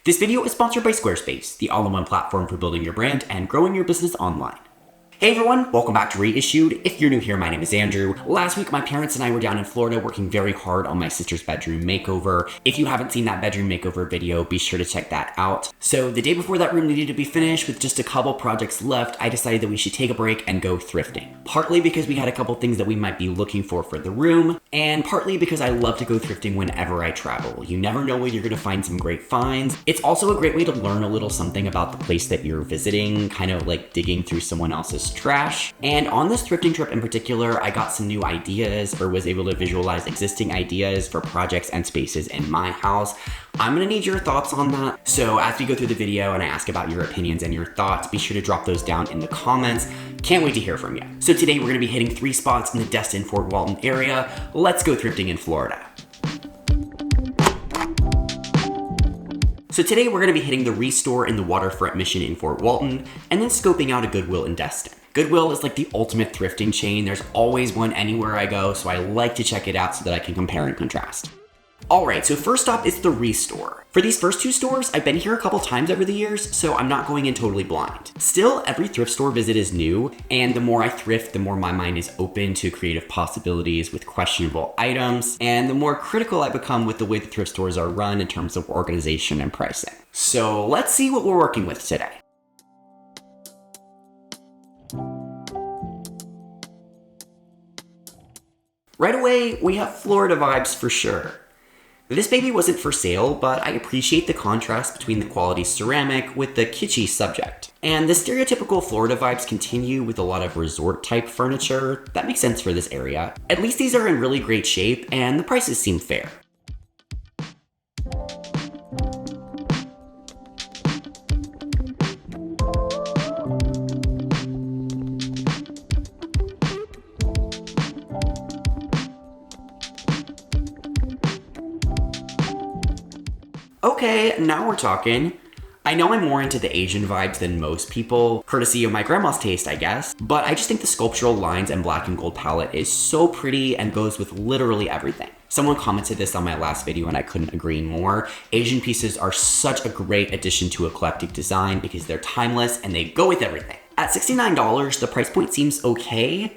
This video is sponsored by Squarespace, the all-in-one platform for building your brand and growing your business online. Hey everyone, welcome back to Reissued. If you're new here, my name is Andrew. Last week, my parents and I were down in Florida working very hard on my sister's bedroom makeover. If you haven't seen that bedroom makeover video, be sure to check that out. So the day before that room needed to be finished with just a couple projects left, I decided that we should take a break and go thrifting. Partly because we had a couple things that we might be looking for the room, and partly because I love to go thrifting whenever I travel. You never know when you're gonna find some great finds. It's also a great way to learn a little something about the place that you're visiting, kind of like digging through someone else's trash. And on this thrifting trip in particular, I got some new ideas or was able to visualize existing ideas for projects and spaces in my house. I'm gonna need your thoughts on that. So as we go through the video and I ask about your opinions and your thoughts, be sure to drop those down in the comments. Can't wait to hear from you. So today we're gonna be hitting 3 spots in the Destin, Fort Walton area. Let's go thrifting in Florida. So today we're gonna be hitting the REISSUED store in the Waterfront Mission in Fort Walton, and then scoping out a Goodwill in Destin. Goodwill is like the ultimate thrifting chain. There's always one anywhere I go, so I like to check it out so that I can compare and contrast. All right, so first up is the REISSUED store. For these first 2 stores, I've been here a couple times over the years, so I'm not going in totally blind. Still, every thrift store visit is new, and the more I thrift, the more my mind is open to creative possibilities with questionable items, and the more critical I become with the way the thrift stores are run in terms of organization and pricing. So let's see what we're working with today. Right away, we have Florida vibes for sure. This baby wasn't for sale, but I appreciate the contrast between the quality ceramic with the kitschy subject. And the stereotypical Florida vibes continue with a lot of resort type furniture. That makes sense for this area. At least these are in really great shape and the prices seem fair. Okay, now we're talking. I know I'm more into the Asian vibes than most people, courtesy of my grandma's taste, I guess, but I just think the sculptural lines and black and gold palette is so pretty and goes with literally everything. Someone commented this on my last video and I couldn't agree more. Asian pieces are such a great addition to eclectic design because they're timeless and they go with everything. At $69, the price point seems okay,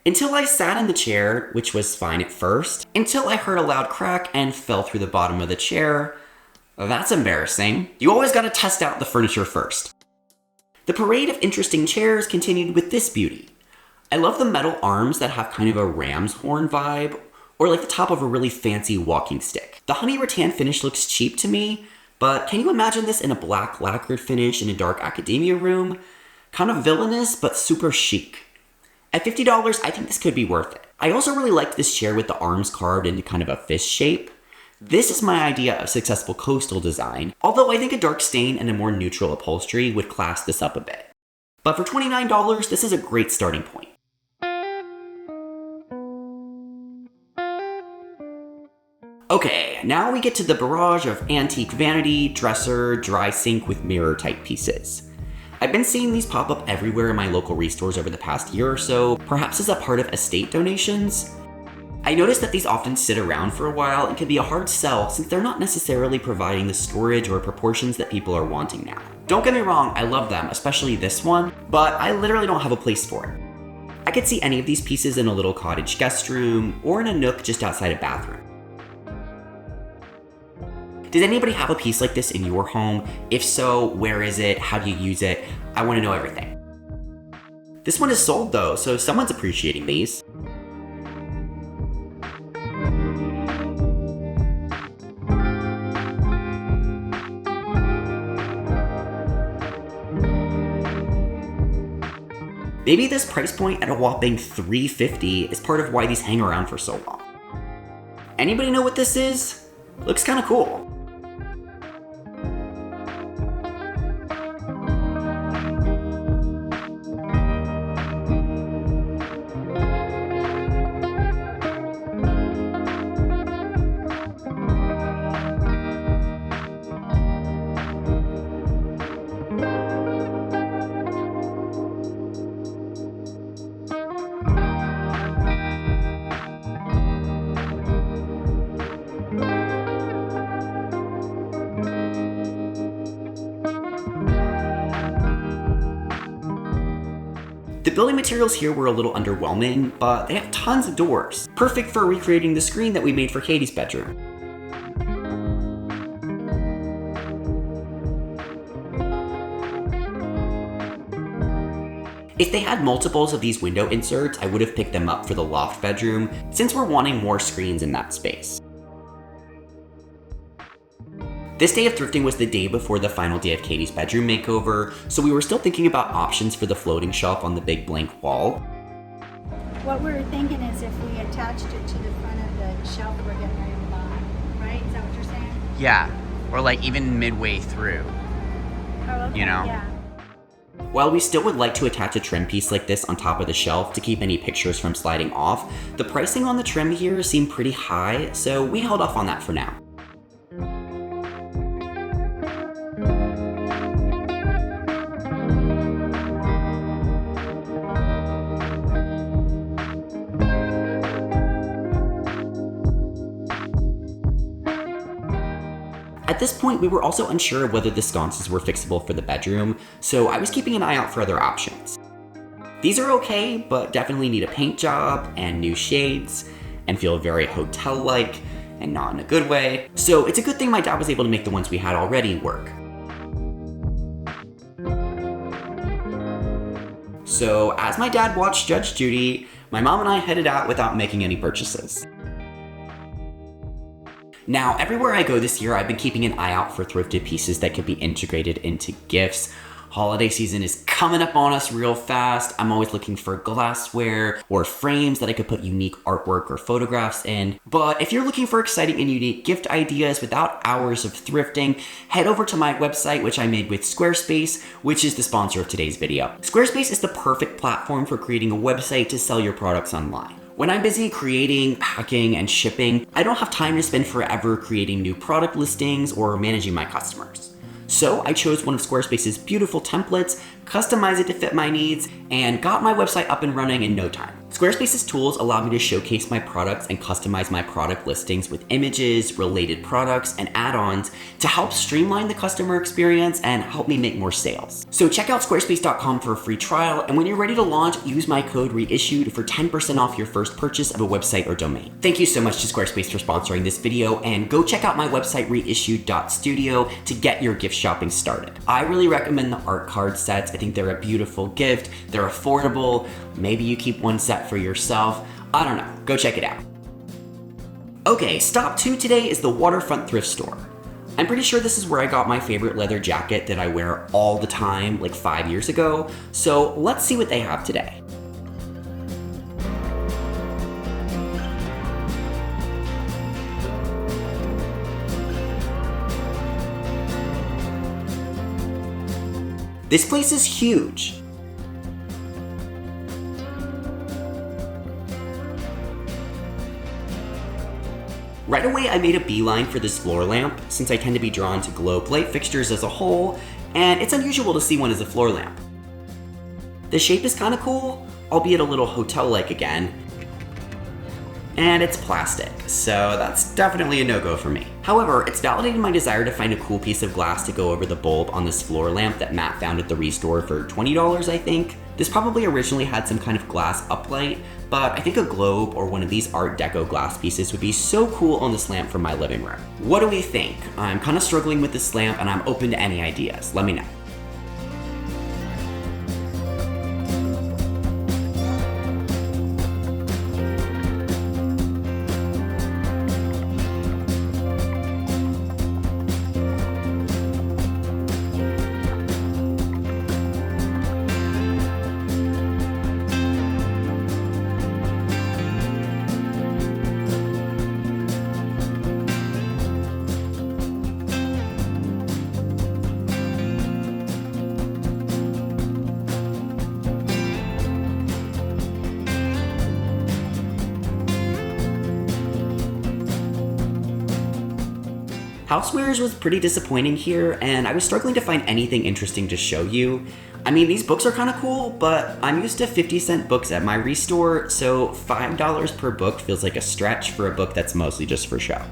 until I sat in the chair, which was fine at first, until I heard a loud crack and fell through the bottom of the chair. That's embarrassing. You always gotta test out the furniture first. The parade of interesting chairs continued with this beauty. I love the metal arms that have kind of a ram's horn vibe, or like the top of a really fancy walking stick. The honey rattan finish looks cheap to me, but can you imagine this in a black lacquered finish in a dark academia room? Kind of villainous, but super chic. At $50, I think this could be worth it. I also really liked this chair with the arms carved into kind of a fist shape. This is my idea of successful coastal design, although I think a dark stain and a more neutral upholstery would class this up a bit. But for $29, this is a great starting point. Okay, now we get to the barrage of antique vanity, dresser, dry sink with mirror type pieces. I've been seeing these pop up everywhere in my local REISSUED stores over the past year or so, perhaps as a part of estate donations. I noticed that these often sit around for a while and can be a hard sell since they're not necessarily providing the storage or proportions that people are wanting now. Don't get me wrong, I love them, especially this one, but I literally don't have a place for it. I could see any of these pieces in a little cottage guest room or in a nook just outside a bathroom. Does anybody have a piece like this in your home? If so, where is it? How do you use it? I want to know everything. This one is sold though, so someone's appreciating these. Maybe this price point at a whopping $350 is part of why these hang around for so long. Anybody know what this is? Looks kind of cool. The building materials here were a little underwhelming, but they have tons of doors. Perfect for recreating the screen that we made for Katie's bedroom. If they had multiples of these window inserts, I would have picked them up for the loft bedroom, since we're wanting more screens in that space. This day of thrifting was the day before the final day of Katie's bedroom makeover, so we were still thinking about options for the floating shelf on the big blank wall. What we were thinking is if we attached it to the front of the shelf we're getting ready to buy, right? Is that what you're saying? Yeah, or like even midway through. Oh, okay. You know? Yeah. While we still would like to attach a trim piece like this on top of the shelf to keep any pictures from sliding off, the pricing on the trim here seemed pretty high, so we held off on that for now. At this point, we were also unsure of whether the sconces were fixable for the bedroom, so I was keeping an eye out for other options. These are okay, but definitely need a paint job and new shades, and feel very hotel-like, and not in a good way. So it's a good thing my dad was able to make the ones we had already work. So as my dad watched Judge Judy, my mom and I headed out without making any purchases. Now, everywhere I go this year, I've been keeping an eye out for thrifted pieces that could be integrated into gifts. Holiday season is coming up on us real fast. I'm always looking for glassware or frames that I could put unique artwork or photographs in. But if you're looking for exciting and unique gift ideas without hours of thrifting, head over to my website, which I made with Squarespace, which is the sponsor of today's video. Squarespace is the perfect platform for creating a website to sell your products online. When I'm busy creating, packing, and shipping, I don't have time to spend forever creating new product listings or managing my customers. So I chose one of Squarespace's beautiful templates, customized it to fit my needs, and got my website up and running in no time. Squarespace's tools allow me to showcase my products and customize my product listings with images, related products, and add-ons to help streamline the customer experience and help me make more sales. So check out squarespace.com for a free trial, and when you're ready to launch, use my code REISSUED for 10% off your first purchase of a website or domain. Thank you so much to Squarespace for sponsoring this video, and go check out my website reissued.studio to get your gift shopping started. I really recommend the art card sets. I think they're a beautiful gift, they're affordable, maybe you keep one set for yourself, I don't know, go check it out. Okay, stop 2 today is the Waterfront thrift store. I'm pretty sure this is where I got my favorite leather jacket that I wear all the time, like 5 years ago, so let's see what they have today. This place is huge. Right away, I made a beeline for this floor lamp, since I tend to be drawn to globe light fixtures as a whole, and it's unusual to see one as a floor lamp. The shape is kinda cool, albeit a little hotel-like again, and it's plastic, so that's definitely a no-go for me. However, it's validated my desire to find a cool piece of glass to go over the bulb on this floor lamp that Matt found at the REISSUED for $20, I think. This probably originally had some kind of glass uplight, but I think a globe or one of these Art Deco glass pieces would be so cool on this lamp for my living room. What do we think? I'm kinda struggling with this lamp and I'm open to any ideas. Let me know. Housewares was pretty disappointing here, and I was struggling to find anything interesting to show you. I mean, these books are kind of cool, but I'm used to 50-cent books at my REISSUED, so $5 per book feels like a stretch for a book that's mostly just for show.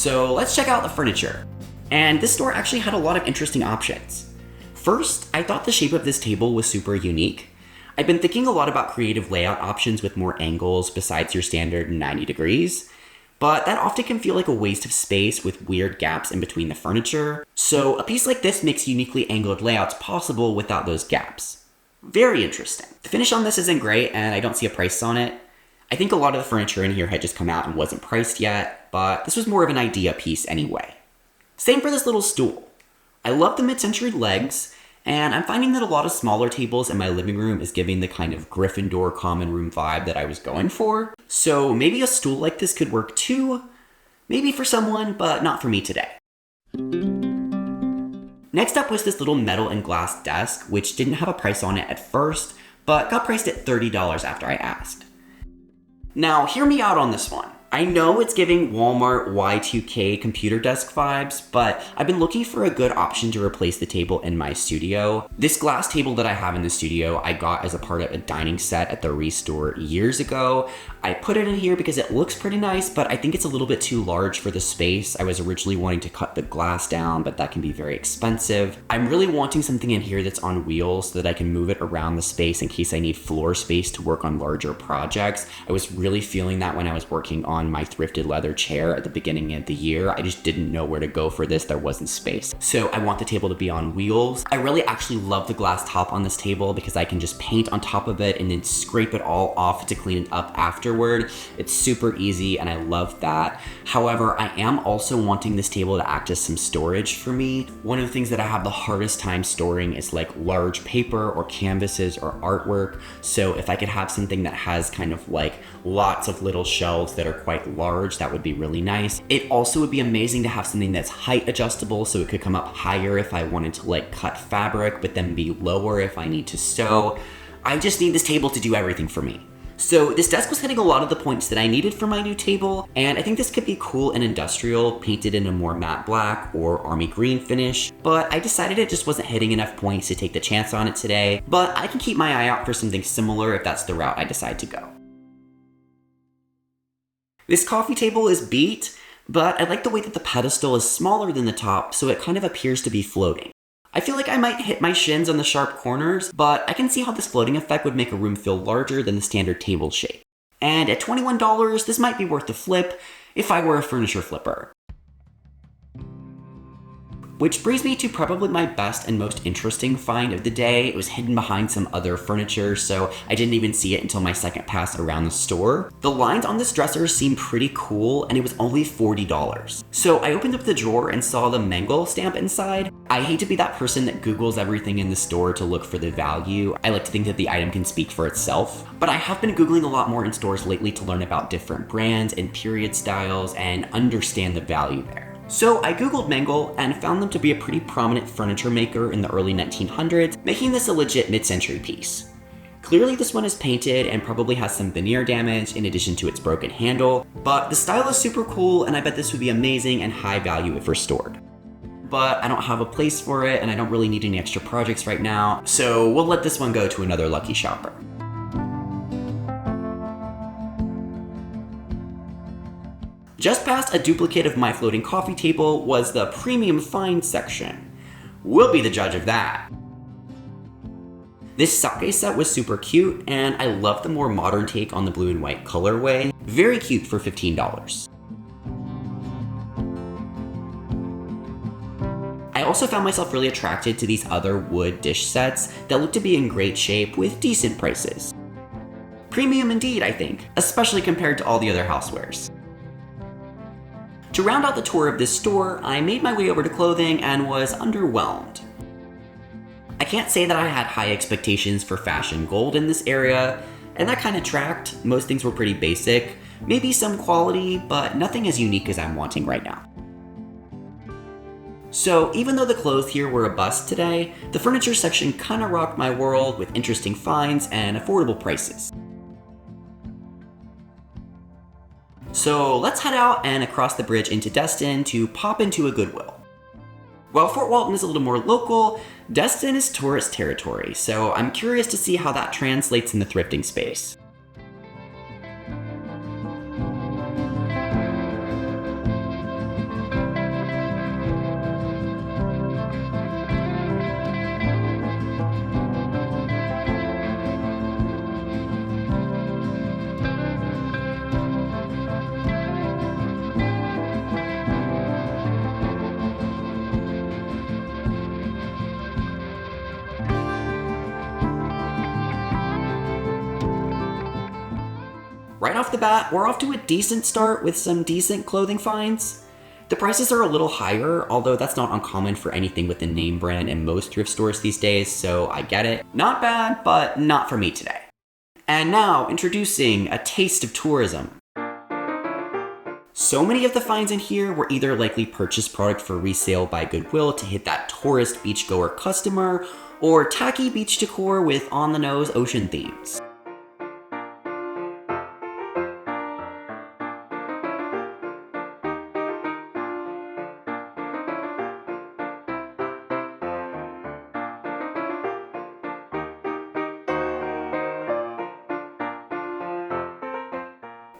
So let's check out the furniture. And this store actually had a lot of interesting options. First, I thought the shape of this table was super unique. I've been thinking a lot about creative layout options with more angles besides your standard 90 degrees, but that often can feel like a waste of space with weird gaps in between the furniture. So a piece like this makes uniquely angled layouts possible without those gaps. Very interesting. The finish on this isn't great and I don't see a price on it. I think a lot of the furniture in here had just come out and wasn't priced yet, but this was more of an idea piece anyway. Same for this little stool. I love the mid-century legs, and I'm finding that a lot of smaller tables in my living room is giving the kind of Gryffindor common room vibe that I was going for. So maybe a stool like this could work too. Maybe for someone, but not for me today. Next up was this little metal and glass desk, which didn't have a price on it at first, but got priced at $30 after I asked. Now, hear me out on this one. I know it's giving Walmart Y2K computer desk vibes, but I've been looking for a good option to replace the table in my studio. This glass table that I have in the studio, I got as a part of a dining set at the REISSUED store years ago. I put it in here because it looks pretty nice, but I think it's a little bit too large for the space. I was originally wanting to cut the glass down, but that can be very expensive. I'm really wanting something in here that's on wheels so that I can move it around the space in case I need floor space to work on larger projects. I was really feeling that when I was working on my thrifted leather chair at the beginning of the year. I just didn't know where to go for this. There wasn't space. So I want the table to be on wheels. I really actually love the glass top on this table because I can just paint on top of it and then scrape it all off to clean it up afterward. It's super easy and I love that. However, I am also wanting this table to act as some storage for me. One of the things that I have the hardest time storing is like large paper or canvases or artwork. So if I could have something that has kind of like lots of little shelves that are quite large, that would be really nice. It also would be amazing to have something that's height adjustable so it could come up higher if I wanted to like cut fabric, but then be lower if I need to sew. I just need this table to do everything for me. So this desk was hitting a lot of the points that I needed for my new table, and I think this could be cool and industrial, painted in a more matte black or army green finish, but I decided it just wasn't hitting enough points to take the chance on it today, but I can keep my eye out for something similar if that's the route I decide to go. This coffee table is beat, but I like the way that the pedestal is smaller than the top, so it kind of appears to be floating. I feel like I might hit my shins on the sharp corners, but I can see how this floating effect would make a room feel larger than the standard table shape. And at $21, this might be worth the flip if I were a furniture flipper. Which brings me to probably my best and most interesting find of the day. It was hidden behind some other furniture, so I didn't even see it until my second pass around the store. The lines on this dresser seemed pretty cool, and it was only $40. So I opened up the drawer and saw the Mangle stamp inside. I hate to be that person that Googles everything in the store to look for the value. I like to think that the item can speak for itself, but I have been Googling a lot more in stores lately to learn about different brands and period styles and understand the value there. So I Googled Mangle and found them to be a pretty prominent furniture maker in the early 1900s, making this a legit mid-century piece. Clearly this one is painted and probably has some veneer damage in addition to its broken handle, but the style is super cool and I bet this would be amazing and high value if restored. But I don't have a place for it and I don't really need any extra projects right now, so we'll let this one go to another lucky shopper. Just past a duplicate of my floating coffee table was the premium finds section. We'll be the judge of that. This sake set was super cute, and I love the more modern take on the blue and white colorway. Very cute for $15. I also found myself really attracted to these other wood dish sets that look to be in great shape with decent prices. Premium indeed, I think, especially compared to all the other housewares. To round out the tour of this store, I made my way over to clothing and was underwhelmed. I can't say that I had high expectations for fashion gold in this area, and that kind of tracked. Most things were pretty basic, maybe some quality, but nothing as unique as I'm wanting right now. So even though the clothes here were a bust today, the furniture section kinda rocked my world with interesting finds and affordable prices. So let's head out and across the bridge into Destin to pop into a Goodwill. While Fort Walton is a little more local, Destin is tourist territory, so I'm curious to see how that translates in the thrifting space. Right off the bat, we're off to a decent start with some decent clothing finds. The prices are a little higher, although that's not uncommon for anything with a name brand in most thrift stores these days, so I get it. Not bad, but not for me today. And now, introducing a taste of tourism. So many of the finds in here were either likely purchased product for resale by Goodwill to hit that tourist beachgoer customer, or tacky beach decor with on-the-nose ocean themes.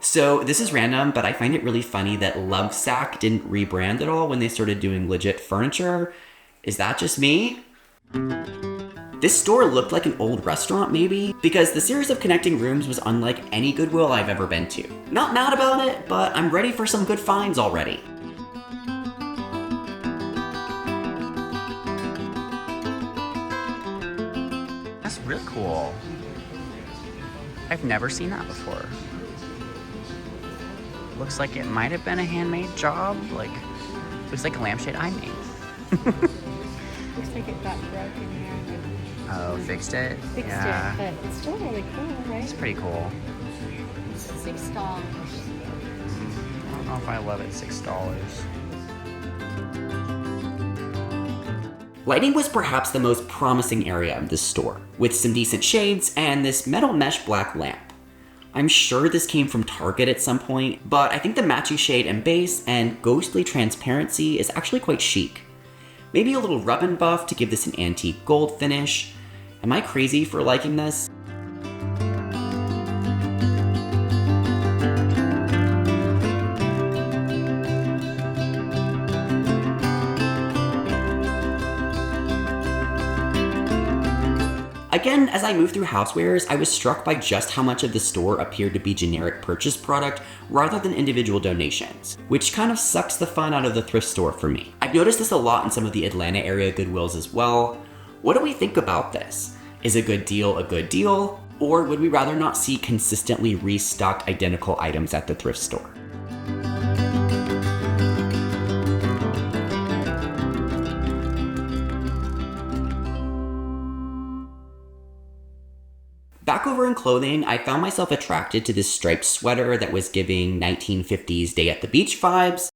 So this is random, but I find it really funny that Lovesac didn't rebrand at all when they started doing legit furniture. Is that just me? This store looked like an old restaurant maybe, because the series of connecting rooms was unlike any Goodwill I've ever been to. Not mad about it, but I'm ready for some good finds already. That's really cool. I've never seen that before. Looks like it might have been a handmade job. Looks like a lampshade I made. Looks like it got broken here. Oh, fixed it? Fixed Yeah. it, but it's still really cool, right? It's pretty cool. $6. I don't know if I love it, $6. Lighting was perhaps the most promising area of this store, with some decent shades and this metal mesh black lamp. I'm sure this came from Target at some point, but I think the matchy shade and base and ghostly transparency is actually quite chic. Maybe a little rub and buff to give this an antique gold finish. Am I crazy for liking this? Again, as I moved through housewares, I was struck by just how much of the store appeared to be generic purchase product rather than individual donations, which kind of sucks the fun out of the thrift store for me. I've noticed this a lot in some of the Atlanta area Goodwills as well. What do we think about this? Is a good deal, or would we rather not see consistently restocked identical items at the thrift store? Back over in clothing, I found myself attracted to this striped sweater that was giving 1950s day at the beach vibes.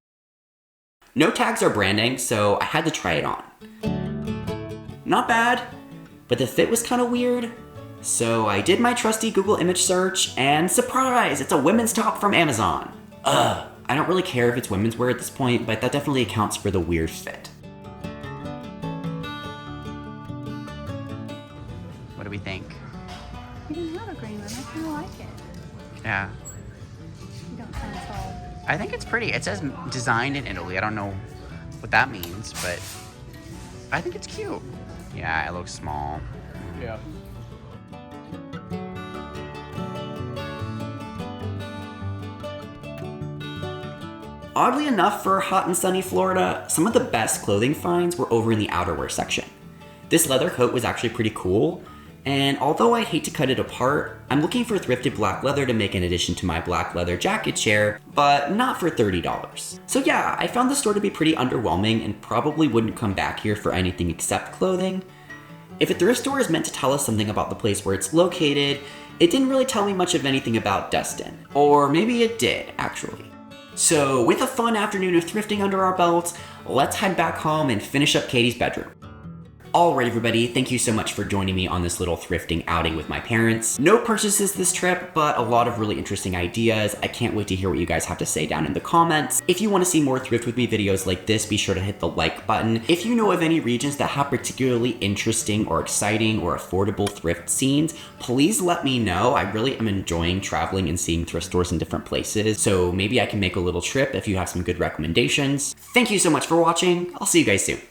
No tags or branding, so I had to try it on. Not bad, but the fit was kind of weird. So I did my trusty Google image search, and surprise, it's a women's top from Amazon. I don't really care if it's women's wear at this point, but that definitely accounts for the weird fit. What do we think? You didn't have a green one. I kind of like it. Yeah. You don't sound so... I think it's pretty. It says designed in Italy. I don't know what that means, but I think it's cute. Yeah, it looks small. Yeah. Oddly enough, for hot and sunny Florida, some of the best clothing finds were over in the outerwear section. This leather coat was actually pretty cool, and although I hate to cut it apart, I'm looking for thrifted black leather to make an addition to my black leather jacket chair, but not for $30. So yeah, I found the store to be pretty underwhelming and probably wouldn't come back here for anything except clothing. If a thrift store is meant to tell us something about the place where it's located, it didn't really tell me much of anything about Destin. Or maybe it did, actually. So with a fun afternoon of thrifting under our belts, let's head back home and finish up Katie's bedroom. Alright everybody, thank you so much for joining me on this little thrifting outing with my parents. No purchases this trip, but a lot of really interesting ideas. I can't wait to hear what you guys have to say down in the comments. If you want to see more Thrift With Me videos like this, be sure to hit the like button. If you know of any regions that have particularly interesting or exciting or affordable thrift scenes, please let me know. I really am enjoying traveling and seeing thrift stores in different places, so maybe I can make a little trip if you have some good recommendations. Thank you so much for watching. I'll see you guys soon.